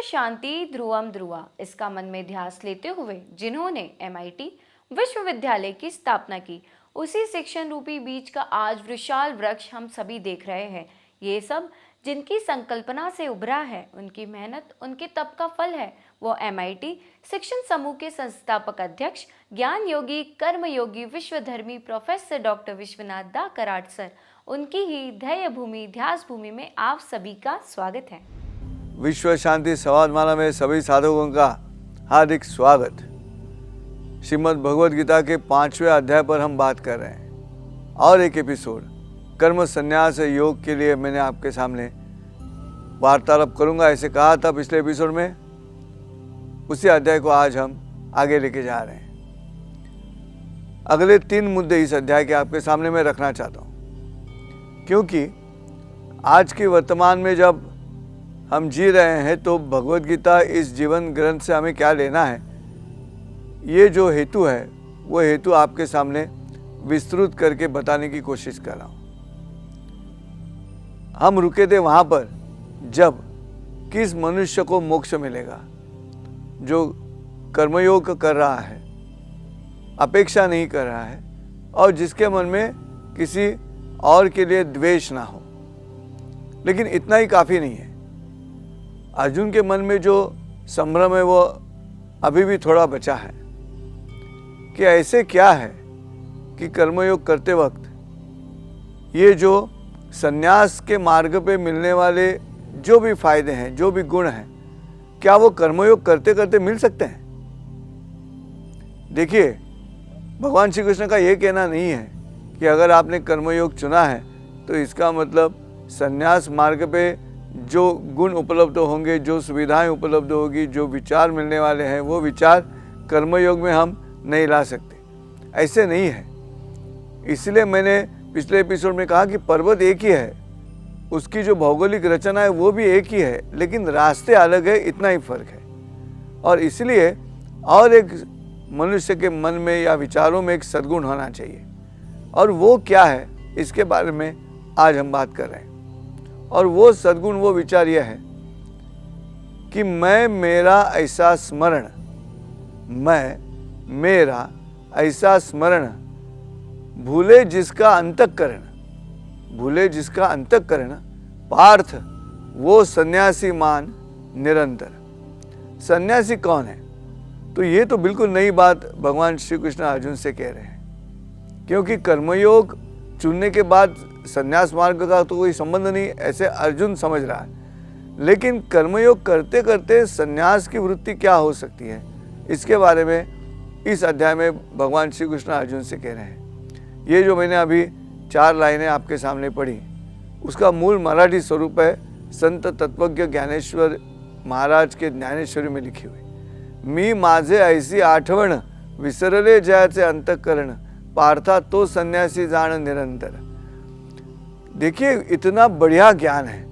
शांति ध्रुवम ध्रुवा, इसका मन में ध्यास लेते हुए जिन्होंने MIT विश्वविद्यालय की स्थापना की, उसी शिक्षण रूपी बीज का आज विशाल वृक्ष हम सभी देख रहे हैं। ये सब जिनकी संकल्पना से उभरा है, उनकी मेहनत, उनके तप का फल है। वो MIT शिक्षण समूह के संस्थापक अध्यक्ष, ज्ञान योगी, कर्म योगी, विश्वधर्मी प्रोफेसर डॉक्टर विश्वनाथ दा कराट सर। उनकी ही ध्येय भूमि ध्यास भूमि में आप सभी का स्वागत है। विश्व शांति संवादमाला में सभी साधकों का हार्दिक स्वागत। श्रीमद् भगवद गीता के 5वें अध्याय पर हम बात कर रहे हैं और एक एपिसोड कर्म संन्यास योग के लिए मैंने आपके सामने वार्तालाप करूंगा, ऐसे कहा था पिछले एपिसोड में। उसी अध्याय को आज हम आगे लेके जा रहे हैं। अगले 3 मुद्दे इस अध्याय के आपके सामने मैं रखना चाहता हूं, क्योंकि आज की वर्तमान में जब हम जी रहे हैं तो भगवद गीता इस जीवन ग्रंथ से हमें क्या लेना है, ये जो हेतु है वो हेतु आपके सामने विस्तृत करके बताने की कोशिश कर रहा हूँ। हम रुके थे वहाँ पर जब किस मनुष्य को मोक्ष मिलेगा, जो कर्मयोग कर रहा है, अपेक्षा नहीं कर रहा है और जिसके मन में किसी और के लिए द्वेष ना हो। लेकिन इतना ही काफ़ी नहीं है। अर्जुन के मन में जो संभ्रम है वो अभी भी थोड़ा बचा है कि ऐसे क्या है कि कर्मयोग करते वक्त ये जो संन्यास के मार्ग पे मिलने वाले जो भी फायदे हैं, जो भी गुण हैं, क्या वो कर्मयोग करते करते मिल सकते हैं? देखिए, भगवान श्री कृष्ण का ये कहना नहीं है कि अगर आपने कर्मयोग चुना है तो इसका मतलब संन्यास मार्ग पे जो गुण उपलब्ध होंगे, जो सुविधाएं उपलब्ध होगी, जो विचार मिलने वाले हैं, वो विचार कर्मयोग में हम नहीं ला सकते। ऐसे नहीं है। इसलिए मैंने पिछले एपिसोड में कहा कि पर्वत एक ही है, उसकी जो भौगोलिक रचना है वो भी एक ही है, लेकिन रास्ते अलग है, इतना ही फर्क है। और इसलिए और एक मनुष्य के मन में या विचारों में एक सद्गुण होना चाहिए, और वो क्या है इसके बारे में आज हम बात कर रहे हैं। और वो सद्गुण, वो विचार यह है कि मैं मेरा ऐसा स्मरण, मैं मेरा ऐसा स्मरण, भूले जिसका अंतःकरण, भूले जिसका अंतःकरण, पार्थ वो सन्यासी मान निरंतर। सन्यासी कौन है? तो ये तो बिल्कुल नई बात भगवान श्री कृष्ण अर्जुन से कह रहे हैं, क्योंकि कर्मयोग चुनने के बाद संन्यास मार्ग का तो कोई संबंध नहीं, ऐसे अर्जुन समझ रहा है। लेकिन कर्मयोग करते करते संन्यास की वृत्ति क्या हो सकती है, इसके बारे में इस अध्याय में भगवान श्री कृष्ण अर्जुन से कह रहे हैं। ये जो मैंने अभी 4 लाइनें आपके सामने पढ़ी, उसका मूल मराठी स्वरूप है संत तत्वज्ञ ज्ञानेश्वर महाराज के ज्ञानेश्वरी में लिखी हुई। मी माझे ऐसी आठवण विसरले जयाचे अंतःकरण, पार्था तो सन्यासी जाण निरंतर। देखिए, इतना बढ़िया ज्ञान है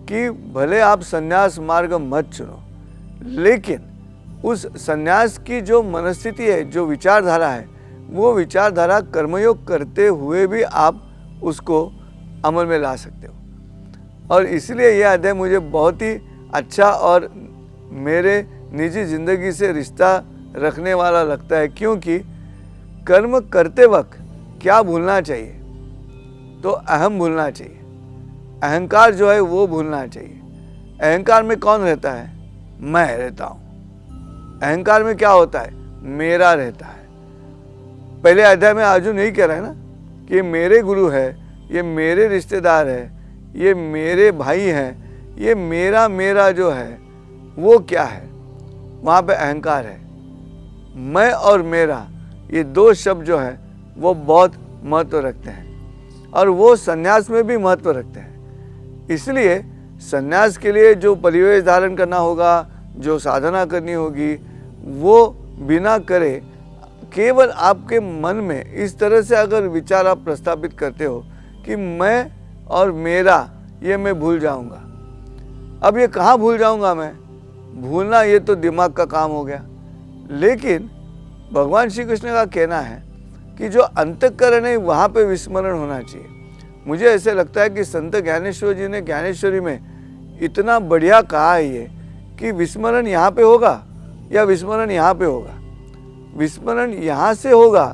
कि भले आप संन्यास मार्ग मत चुनो, लेकिन उस संन्यास की जो मनस्थिति है, जो विचारधारा है, वो विचारधारा कर्मयोग करते हुए भी आप उसको अमल में ला सकते हो। और इसलिए यह अध्याय मुझे बहुत ही अच्छा और मेरे निजी जिंदगी से रिश्ता रखने वाला लगता है, क्योंकि कर्म करते वक्त क्या भूलना चाहिए? तो अहम भूलना चाहिए, अहंकार जो है वो भूलना चाहिए। अहंकार में कौन रहता है? मैं रहता हूँ। अहंकार में क्या होता है? मेरा रहता है। पहले अध्याय में अर्जुन यही कह रहा है ना कि ये मेरे गुरु है, ये मेरे रिश्तेदार है, ये मेरे भाई हैं, ये मेरा मेरा जो है वो क्या है? वहाँ पे अहंकार है। मैं और मेरा, ये 2 शब्द जो है वो बहुत महत्व रखते हैं, और वो संन्यास में भी महत्व रखते हैं। इसलिए संन्यास के लिए जो परिवेश धारण करना होगा, जो साधना करनी होगी, वो बिना करे केवल आपके मन में इस तरह से अगर विचार आप प्रस्तापित करते हो कि मैं और मेरा, ये मैं भूल जाऊंगा। अब ये कहाँ भूल जाऊंगा मैं? भूलना ये तो दिमाग का काम हो गया। लेकिन भगवान श्री कृष्ण का कहना है कि जो अंतःकरण है वहाँ पे विस्मरण होना चाहिए। मुझे ऐसे लगता है कि संत ज्ञानेश्वर जी ने ज्ञानेश्वरी में इतना बढ़िया कहा है ये कि विस्मरण यहाँ पे होगा या विस्मरण यहाँ पे होगा। विस्मरण यहाँ से होगा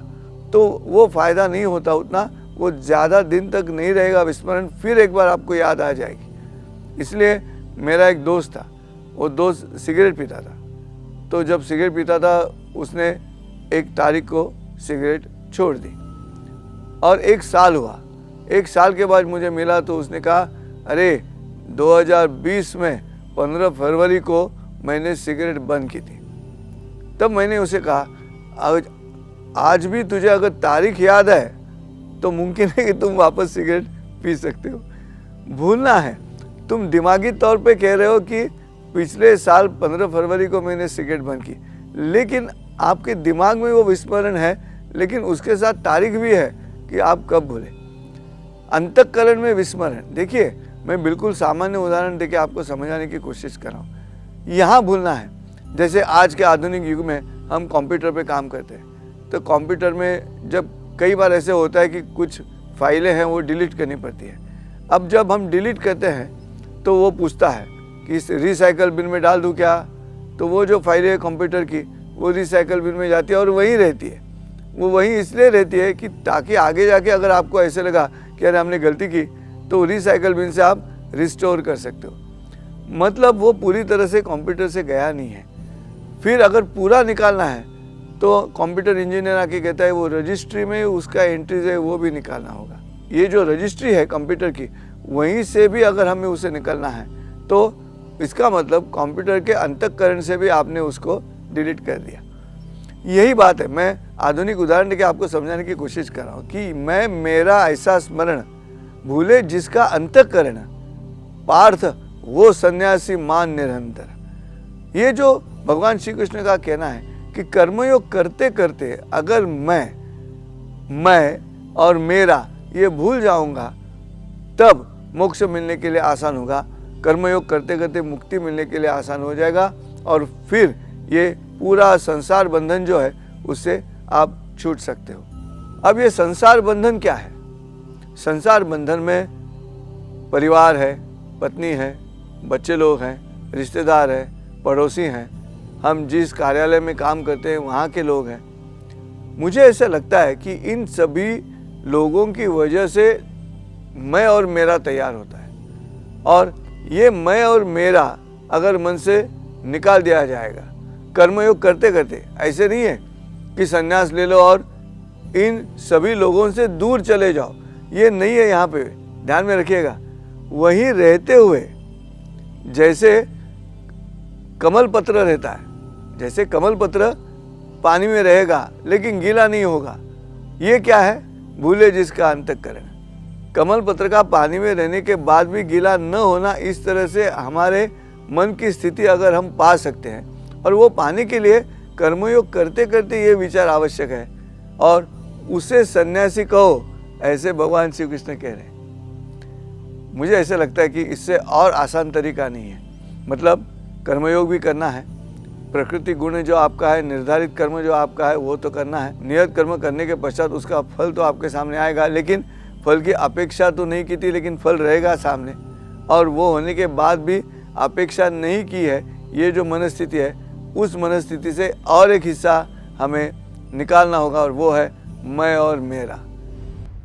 तो वो फ़ायदा नहीं होता उतना, वो ज़्यादा दिन तक नहीं रहेगा विस्मरण, फिर एक बार आपको याद आ जाएगी। इसलिए मेरा एक दोस्त था, वो दोस्त सिगरेट पीता था। तो जब सिगरेट पीता था उसने एक तारीख को सिगरेट छोड़ दी और 1 साल हुआ। 1 साल के बाद मुझे मिला तो उसने कहा, अरे 2020 में 15 फरवरी को मैंने सिगरेट बंद की थी। तब मैंने उसे कहा, आज भी तुझे अगर तारीख याद है तो मुमकिन है कि तुम वापस सिगरेट पी सकते हो। भूलना है, तुम दिमागी तौर पे कह रहे हो कि पिछले साल 15 फरवरी को मैंने सिगरेट बंद की, लेकिन आपके दिमाग में वो विस्मरण है, लेकिन उसके साथ तारीख भी है कि आप कब भूले। अंतःकरण में विस्मरण, देखिए मैं बिल्कुल सामान्य उदाहरण देके आपको समझाने की कोशिश कर रहा हूँ। यहाँ भूलना है, जैसे आज के आधुनिक युग में हम कंप्यूटर पे काम करते हैं, तो कंप्यूटर में जब कई बार ऐसे होता है कि कुछ फाइलें हैं वो डिलीट करनी पड़ती है। अब जब हम डिलीट करते हैं तो वो पूछता है कि इस रिसाइकल बिन में डाल दूँ क्या, तो वो जो फाइलें है कंप्यूटर की वो रिसाइकल बिन में जाती है और वहीं रहती है। वो वहीं इसलिए रहती है कि ताकि आगे जाके अगर आपको ऐसे लगा कि अरे हमने गलती की तो रिसाइकल बिन से आप रिस्टोर कर सकते हो। मतलब वो पूरी तरह से कंप्यूटर से गया नहीं है। फिर अगर पूरा निकालना है तो कंप्यूटर इंजीनियर आके कहता है वो रजिस्ट्री में उसका एंट्रीज है वो भी निकालना होगा। ये जो रजिस्ट्री है कंप्यूटर की, वहीं से भी अगर हमें उसे निकालना है तो इसका मतलब कंप्यूटर के अंतःकरण से भी आपने उसको डिलीट कर दिया। यही बात है, मैं आधुनिक उदाहरण देके आपको समझाने की कोशिश कर रहा हूँ कि मैं मेरा ऐसा स्मरण भूले जिसका अंतःकरण पार्थ वो सन्यासी मान निरंतर। ये जो भगवान श्री कृष्ण का कहना है कि कर्मयोग करते करते अगर मैं और मेरा ये भूल जाऊंगा तब मोक्ष मिलने के लिए आसान होगा। कर्मयोग करते करते मुक्ति मिलने के लिए आसान हो जाएगा और फिर ये पूरा संसार बंधन जो है उससे आप छूट सकते हो। अब ये संसार बंधन क्या है? संसार बंधन में परिवार है, पत्नी है, बच्चे लोग हैं, रिश्तेदार हैं, पड़ोसी हैं, हम जिस कार्यालय में काम करते हैं वहाँ के लोग हैं। मुझे ऐसा लगता है कि इन सभी लोगों की वजह से मैं और मेरा तैयार होता है, और ये मैं और मेरा अगर मन से निकाल दिया जाएगा कर्मयोग करते करते, ऐसे नहीं है कि संन्यास ले लो और इन सभी लोगों से दूर चले जाओ, ये नहीं है। यहाँ पे ध्यान में रखिएगा, वहीं रहते हुए जैसे कमल पत्र रहता है, जैसे कमल पत्र पानी में रहेगा लेकिन गीला नहीं होगा, ये क्या है? भूले जिसका अंतःकरण। कमल पत्र का पानी में रहने के बाद भी गीला न होना, इस तरह से हमारे मन की स्थिति अगर हम पा सकते हैं, और वो पाने के लिए कर्मयोग करते करते ये विचार आवश्यक है, और उसे सन्यासी कहो, ऐसे भगवान श्री कृष्ण कह रहे हैं। मुझे ऐसा लगता है कि इससे और आसान तरीका नहीं है। मतलब कर्मयोग भी करना है, प्रकृति गुण जो आपका है, निर्धारित कर्म जो आपका है वो तो करना है। नियत कर्म करने के पश्चात उसका फल तो आपके सामने आएगा, लेकिन फल की अपेक्षा तो नहीं की थी, लेकिन फल रहेगा सामने। और वो होने के बाद भी अपेक्षा नहीं की है, ये जो मनस्थिति है, उस मनस्थिति से और एक हिस्सा हमें निकालना होगा, और वो है मैं और मेरा।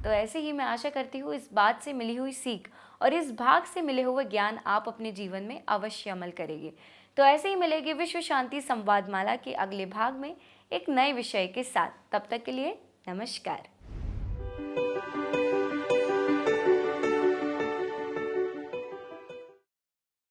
तो ऐसे ही मैं आशा करती हूँ इस बात से मिली हुई सीख और इस भाग से मिले हुए ज्ञान आप अपने जीवन में अवश्य अमल करेंगे। तो ऐसे ही मिलेगी विश्व शांति संवाद माला के अगले भाग में एक नए विषय के साथ। तब तक के लिए नमस्कार।